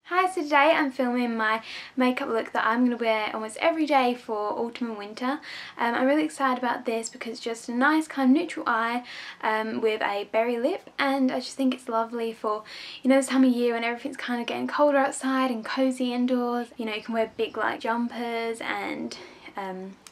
Hi, so today I'm filming my makeup look that I'm going to wear almost every day for autumn and winter. I'm really excited about this because it's just a nice kind of neutral eye with a berry lip, and I just think it's lovely for, you know, this time of year when everything's kind of getting colder outside and cozy indoors. You know, you can wear big like jumpers and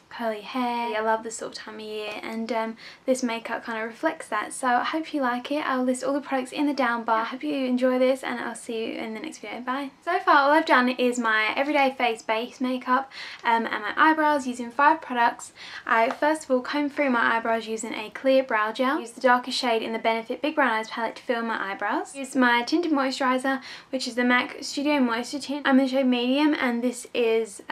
curly hair. I love this sort of time of year, and this makeup kind of reflects that, so I hope you like it. I'll list all the products in the down bar. I hope you enjoy this, and I'll see you in the next video. Bye. So far all I've done is my everyday face base makeup and my eyebrows using 5 products. I first of all combed through my eyebrows using a clear brow gel. Used the darkest shade in the Benefit Big Brown Eyes palette to fill my eyebrows. Used my tinted moisturiser, which is the MAC Studio Moisture Tint. I'm in the shade medium, and this is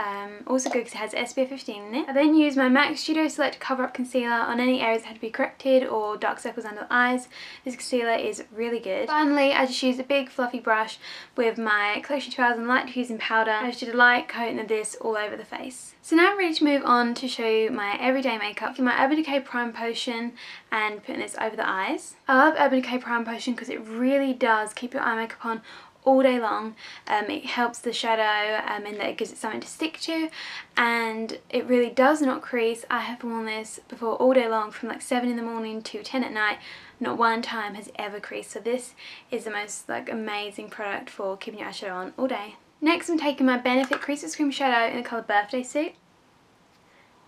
also good because it has SPF 15 in it. I then use my MAC Studio Select Cover Up Concealer on any areas that had to be corrected or dark circles under the eyes. This concealer is really good. Finally, I just used a big fluffy brush with my Collection 2000 Light Diffusing Powder. I just did a light coating of this all over the face. So now I'm ready to move on to show you my everyday makeup. Taking my Urban Decay Prime Potion and putting this over the eyes. I love Urban Decay Prime Potion because it really does keep your eye makeup on all day long. It helps the shadow in that it gives it something to stick to, and it really does not crease. I have worn this before all day long from like 7 in the morning to 10 at night. Not one time has it ever creased, so this is the most amazing product for keeping your eyeshadow on all day. Next I'm taking my Benefit Creaseless Cream Shadow in the colour Birthday Suit.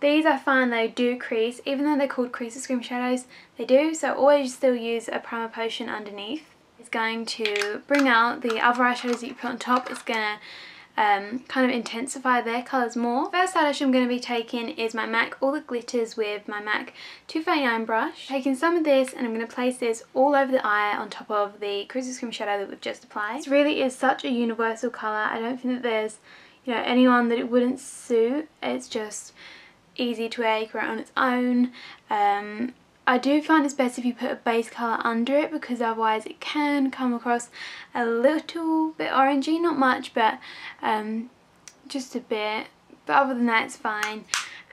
These I find they do crease, even though they're called Creaseless Cream Shadows, they do, so always still use a primer potion underneath. It's going to bring out the other eyeshadows that you put on top. It's going to kind of intensify their colours more. First eyelash I'm going to be taking is my MAC All the Glitters with my MAC 239 brush. Taking some of this, and I'm going to place this all over the eye on top of the Creaseless Cream Shadow that we've just applied. This really is such a universal colour. I don't think that there's, you know, anyone that it wouldn't suit. It's just easy to wear, you can wear it on its own. I do find it's best if you put a base colour under it, because otherwise it can come across a little bit orangey, not much, but just a bit. But other than that it's fine,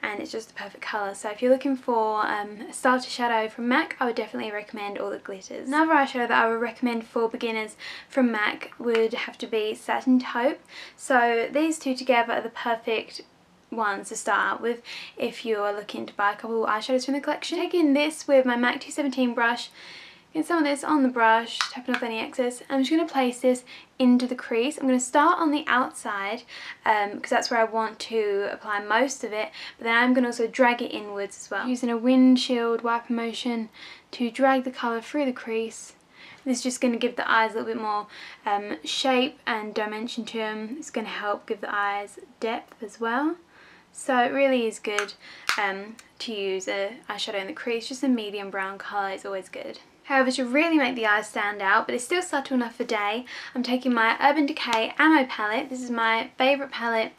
and it's just the perfect colour. So if you're looking for a starter shadow from MAC, I would definitely recommend All the Glitters. Another eyeshadow that I would recommend for beginners from MAC would have to be Satin Taupe. So these two together are the perfect ones to start out with if you're looking to buy a couple of eyeshadows from the collection. Taking this with my MAC 217 brush, getting some of this on the brush, tapping off any excess. I'm just going to place this into the crease. I'm going to start on the outside because that's where I want to apply most of it, but then I'm going to also drag it inwards as well, using a windshield wiper motion to drag the colour through the crease. This is just going to give the eyes a little bit more shape and dimension to them. It's going to help give the eyes depth as well. So it really is good to use a eyeshadow in the crease. Just a medium brown colour is always good. However, to really make the eyes stand out, but it's still subtle enough for day, I'm taking my Urban Decay Ammo palette. This is my favourite palette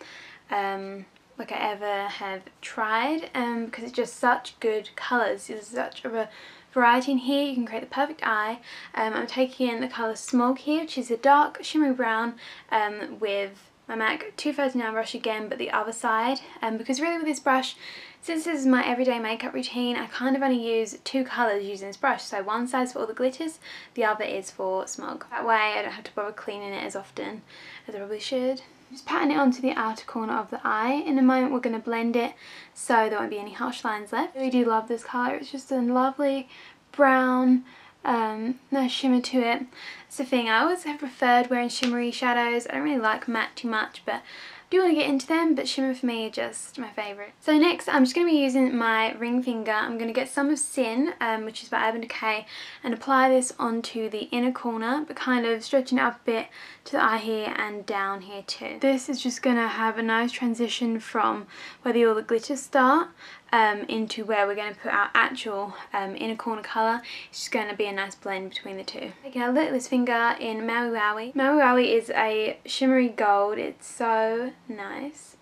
like I ever have tried, because it's just such good colours. There's such a variety in here. You can create the perfect eye. I'm taking in the colour Smog here, which is a dark shimmery brown with my MAC 239 brush again, but the other side, because really with this brush, since this is my everyday makeup routine, I kind of only use 2 colours using this brush. So one side's for All the Glitters, the other is for Smog. That way I don't have to bother cleaning it as often as I probably should. Just patting it onto the outer corner of the eye. In a moment we're going to blend it so there won't be any harsh lines left. I really do love this colour. It's just a lovely brown, nice shimmer to it. That's the thing, I always have preferred wearing shimmery shadows. I don't really like matte too much, but I do want to get into them, but shimmer for me are just my favourite. So next I'm just going to be using my ring finger. I'm going to get some of Sin, which is by Urban Decay, and apply this onto the inner corner, but kind of stretching it up a bit to the eye here and down here too. This is just going to have a nice transition from where All the Glitters start into where we're going to put our actual inner corner colour. It's just going to be a nice blend between the two. Taking a littlest finger in Maui Wowie. Maui Wowie is a shimmery gold. It's so nice.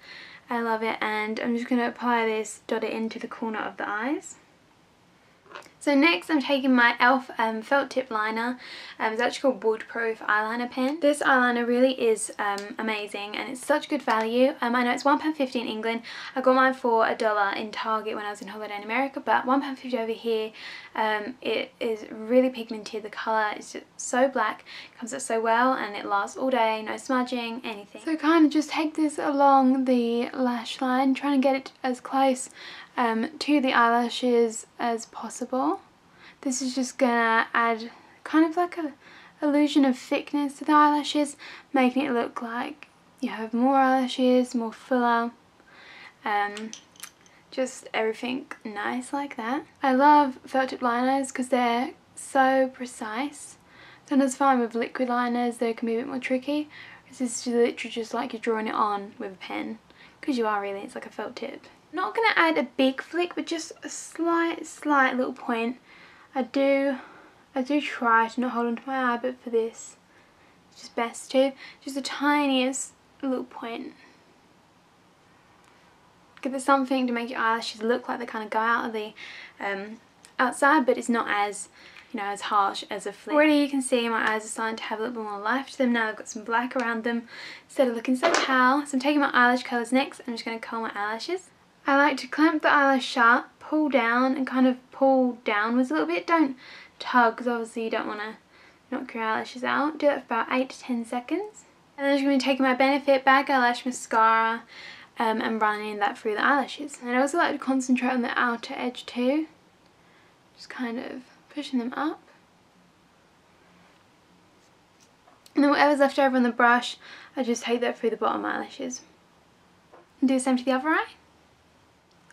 I love it, and I'm just going to apply this, dot it into the corner of the eyes. So next I'm taking my e.l.f. felt tip liner. It's actually called Woodproof Eyeliner Pen. This eyeliner really is amazing and it's such good value. I know it's £1.50 in England. I got mine for $1 in Target when I was in holiday in America, but £1.50 over here. It is really pigmented. The colour is just so black, comes out so well, and it lasts all day, no smudging, anything. So kind of just take this along the lash line, trying to get it as close to the eyelashes as possible. This is just gonna add kind of like a illusion of thickness to the eyelashes, making it look like you have more eyelashes, more fuller, just everything nice like that. I love felt tip liners because they're so precise. Sometimes I find with liquid liners they can be a bit more tricky. This is literally just like you're drawing it on with a pen, because you are really, it's like a felt tip. I'm not going to add a big flick, but just a slight little point. I do try to not hold onto my eye, but for this it's just best to. Just the tiniest little point. Give it something to make your eyelashes look like they kind of go out of the outside, but it's not as, you know, as harsh as a flick. Already you can see my eyes are starting to have a little bit more life to them now. I've got some black around them instead of looking so pale. So I'm taking my eyelash colours next. I'm just going to curl my eyelashes. I like to clamp the eyelash shut, pull down and kind of pull downwards a little bit. Don't tug, because obviously you don't want to knock your eyelashes out. Do that for about 8 to 10 seconds. And then I'm just going to take my Benefit Bag Eyelash Mascara and running that through the eyelashes. And I also like to concentrate on the outer edge too. Just kind of pushing them up. And then whatever's left over on the brush, I just take that through the bottom eyelashes. And do the same to the other eye.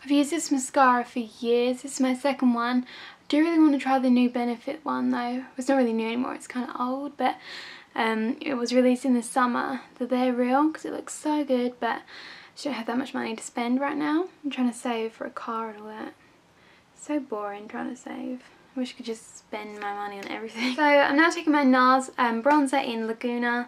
I've used this mascara for years. This is my second one. I do really want to try the new Benefit one though. It's not really new anymore, it's kind of old, but it was released in the summer. They're real because it looks so good, but I just don't have that much money to spend right now. I'm trying to save for a car and all that. So boring trying to save. I wish I could just spend my money on everything. So I'm now taking my NARS bronzer in Laguna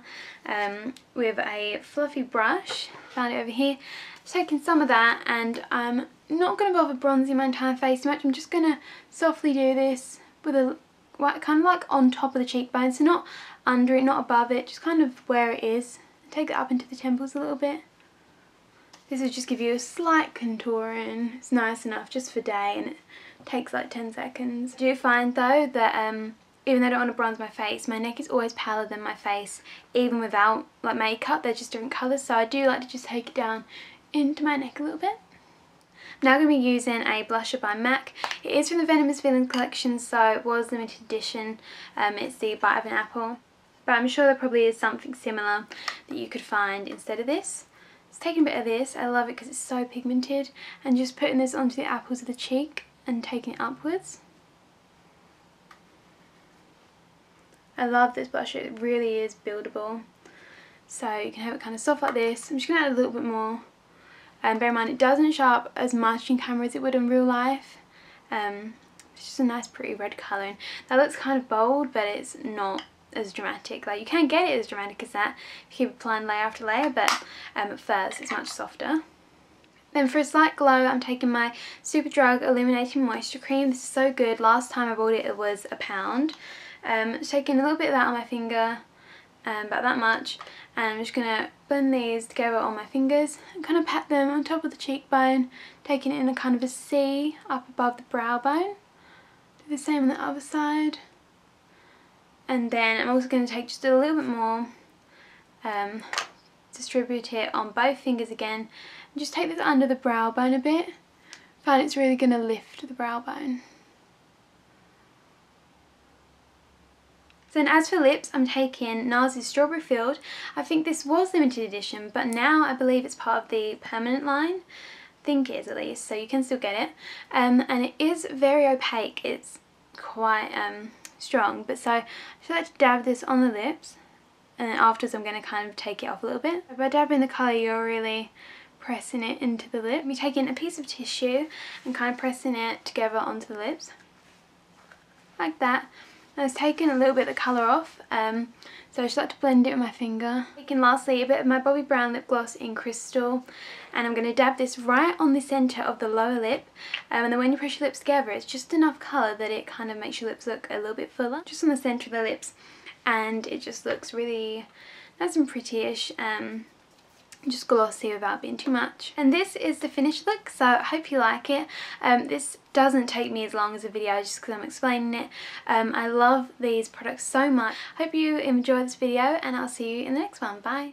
with a fluffy brush. Found it over here. Just taking some of that, and I'm not going to bother bronzing my entire face too much. I'm just going to softly do this with a kind of like on top of the cheekbone, so not under it, not above it, just kind of where it is. Take it up into the temples a little bit. This will just give you a slight contouring. It's nice enough just for day, and it takes like 10 seconds. I do find though that even though I don't want to bronze my face, my neck is always paler than my face, even without like makeup. They're just different colours, so I do like to just take it down into my neck a little bit. I'm now going to be using a blusher by MAC. It is from the Venomous Feelings collection, so it was limited edition. It's the Bite of an Apple, but I'm sure there probably is something similar that you could find instead of this. Just taking a bit of this, I love it because it's so pigmented, and just putting this onto the apples of the cheek and taking it upwards. I love this blusher, it really is buildable. So you can have it kind of soft like this. I'm just going to add a little bit more. Bear in mind it doesn't show up as much in camera as it would in real life. It's just a nice pretty red colour. And that looks kind of bold, but it's not as dramatic. Like you can get it as dramatic as that if you keep applying layer after layer, but at first it's much softer. Then for a slight glow, I'm taking my Superdrug Illuminating Moisture Cream. This is so good. Last time I bought it, it was £1. Just taking a little bit of that on my finger, about that much, and I'm just going to blend these together on my fingers and kind of pat them on top of the cheekbone, taking it in a kind of a C up above the brow bone. Do the same on the other side. And then I'm also going to take just a little bit more, distribute it on both fingers again, and just take this under the brow bone a bit. I find it's really going to lift the brow bone. So then as for lips, I'm taking NARS's Strawberry Field. I think this was limited edition, but now I believe it's part of the permanent line. I think it is at least, so you can still get it. And it is very opaque. It's quite strong, but so I just like to dab this on the lips, and then afterwards I'm going to kind of take it off a little bit. By dabbing the colour, you're really pressing it into the lip. You're taking a piece of tissue and kind of pressing it together onto the lips, like that. I was taking a little bit of the colour off, so I just like to blend it with my finger. Taking lastly a bit of my Bobbi Brown lip gloss in Crystal, and I'm going to dab this right on the centre of the lower lip, and then when you press your lips together it's just enough colour that it kind of makes your lips look a little bit fuller, just on the centre of the lips, and it just looks really nice and pretty-ish. Just glossy without being too much. And this is the finished look, so I hope you like it. This doesn't take me as long as a video just because I'm explaining it. I love these products so much. Hope you enjoy this video and I'll see you in the next one. Bye!